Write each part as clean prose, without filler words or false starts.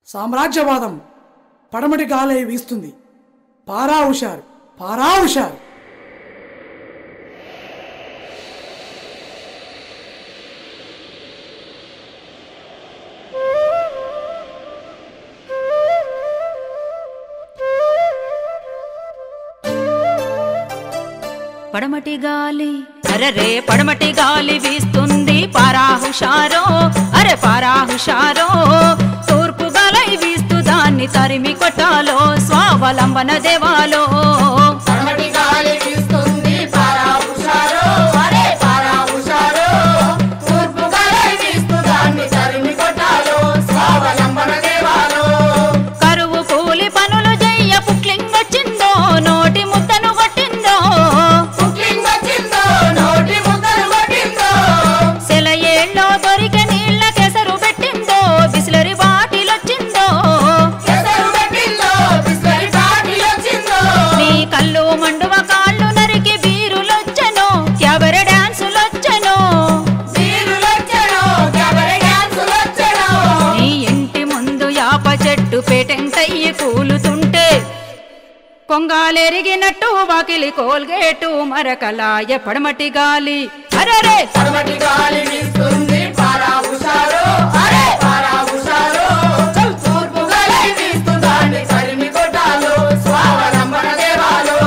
సామ్రాజ్యవాదం పడమటి గాలై వీస్తుంది. పారా హుషారు, పారా హుషారు. పడమటి గాలి అరే పడమటి గాలి వీస్తుంది, పారా హుషారో అరే పారా హుషారో. తూర్పు గాలై వీస్తూ దాన్ని తరిమి కొట్టాలో, స్వావలంబన దేవాలో. పడమటి గాలి వీస్తుంది, పారా హుషారో అరే పారా హుషారో. తూర్పు గాలై వీస్తూ దాన్ని తరిమి కొట్టాలో, స్వావలంబన దేవాలో. కరువు కూలి పనులు చెయ్య పుక్లింగ్ వచ్చిందో, నోటి ముద్దను కొట్టిందో. పుక్లింగ్ వచ్చిందో, నోటి ముద్దను కొట్టిందో. సెలయేళ్ళలో దొరికే నీళ్ళ కెసరు పెట్టిందో, బిస్లరీ బాటిల్ వచ్చిందో. ఎసరు పెట్టిందో, బిస్లరీ బాటిల్ వచ్చిందో. నీ కళ్ళు మండువ కాళ్ళు నరికి బీరులొచ్చెను, క్యాబరె డాన్సులొచ్చెను. వీరులొచ్చెను, క్యాబరె డాన్సులొచ్చెను. నీ ఇంటి ముందు యాప చెట్టు పేటెంటయ్యి కూలుతుంటే, కొంగాలెరిగినట్టు వాకిలి కోల్గేటు మరకలాయ పడమటి గాలి అరరే. పడమటి గాలి వీస్తుంది, పారా హుషారో అరే పారా హుషారో. తూర్పు గాలై వీస్తూ దాన్ని తరిమి కొట్టాలో, స్వావలంబన దేవాలో.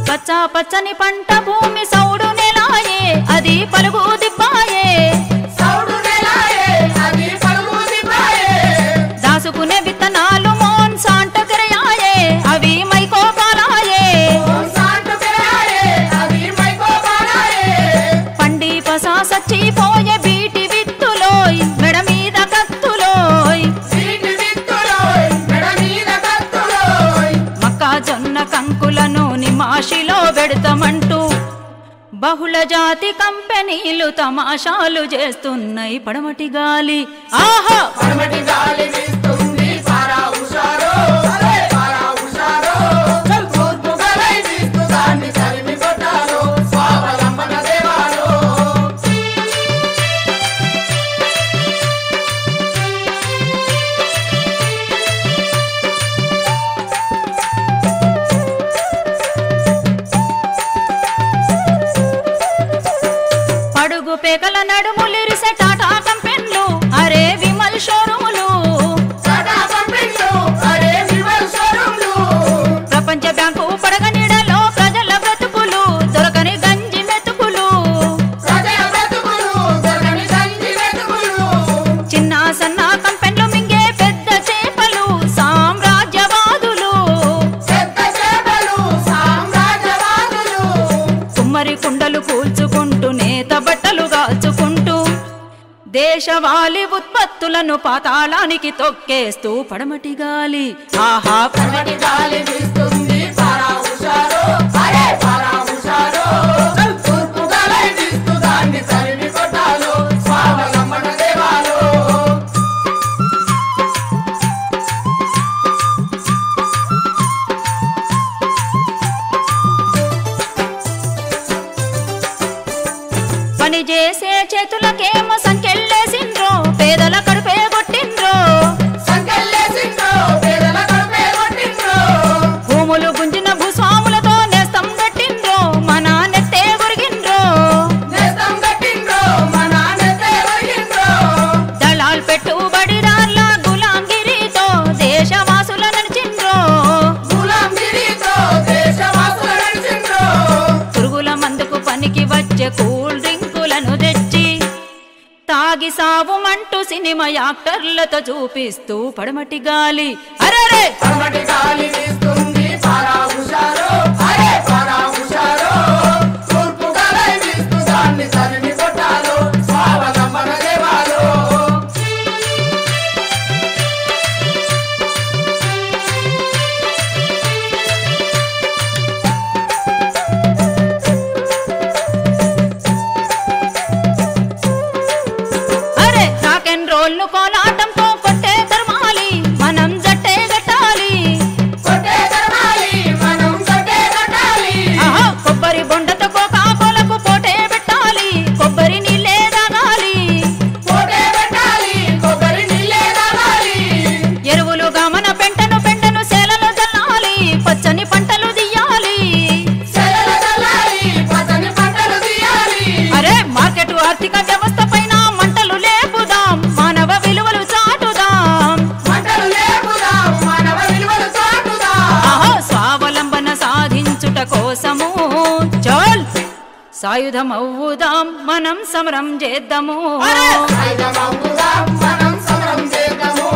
పచ్చ పచ్చని పంట భూమి సౌడు నెలాయే, అది పలుగు దిబ్బాయే. సౌడు నెలాయే, అది పలుగు దిబ్బాయే. దాసుకునే విత్తనాలు మోన్ సాంటకరయాయే, అవి మైకోపాలాయే. సాంటు పెరాయే, అది మైకోపాలాయే. పండి పసా సచ్చిపోయే బీటి విత్తులోయ్, మెడ మీద కత్తులోయ్. వీటి విత్తులోయ్, మెడ మీద కత్తులోయ్. మొక్కజొన్న కంకులను నిమాషిలో పెడతామంటూ బహుళ జాతి కంపెనీలు తమాషాలు చేస్తున్నాయి పడమటి గాలి. ఆహా పడమటి గాలి వీస్తుంది, పారా హుషారో అరే పారా హుషారో. తూర్పు గాలై వీస్తూ దాన్ని తరిమి కొట్టాలో, స్వావలంబన దేవాలో. పడుగు పేకల నడుములిరిసే టాటా కంపెన్లు, అరే విమల్ షోరూములు. టాటా కంపెనీలు, అరే విమల్ షోరూమ్లు. ప్రపంచ బ్యాంకు పడగ నీడలో ప్రజల బ్రతుకులు, దొరకని గంజి మెతుకులు. ప్రజల బ్రతుకులు, దొరకని గంజి వెతుకులు. చిన్న సన్న కంపెన్లు మింగే పెద్ద చేపలు, సామ్రాజ్యవాదులు. పెద్ద చేపలు, సామ్రాజ్యవాదులు. కుమ్మరి కుండలు కూల్చుకుంటూ నేత బట్టలు కాల్చుకుంటూ, దేశవాళి ఉత్పత్తులను పాతాళానికి తొక్కేస్తూ పడమటి గాలి. ఆహా పడమటి గాలి వీస్తుంది, పారా హుషారో అరే పారా హుషారో. తూర్పు గాలై వీస్తూ దాన్ని తరిమి కొట్టాలో, స్వావలంబన దేవాలో. పని చేసే చేతులకేమో సంకెళ్ళేసిండ్రో, పేదల కడుపే కొట్టిండ్రో. సంకెళ్ళేసిండ్రో, పేదల కడుపే కొట్టిండ్రో. భూములు గుంజిన భూస్వాములతో నేస్తం కట్టిండ్రో, మన నెత్తే గురిగిండ్రో. నేస్తం కట్టిండ్రో, మన నెత్తే ఒరిగిండ్రో. దళాల్ పెట్టుబడిదార్ల గులాంగిరితో దేశవాసుల నడిచిండ్రో. గులాంగిరితో దేశవాసుల నడిచిండ్రో. పురుగుల మందుకు పనికి వచ్చే కూల్ డ్రింకులను తెచ్చి, తాగి సావుమంటూ సినిమా యాక్టర్లతో చూపిస్తూ పడమటి గాలి అరరే. పడమటి గాలి వీస్తుంది, పారా హుషారో అరే పారా హుషారో. తూర్పు గాలై వీస్తూ దాన్ని తరిమి కొట్టాలో, స్వావలంబన దేవాలో. అరే రాక్ అండ్ రోల్ కోలాటంతో కొట్టే తరమాలి, మనం జట్టే గట్టాలి. కొట్టే కోసము చల్ సాయుధమవ్వుదాం మనం సమరం చేద్దాము సాయుధమవ్వుదాం మనం సమరం చేద్దాము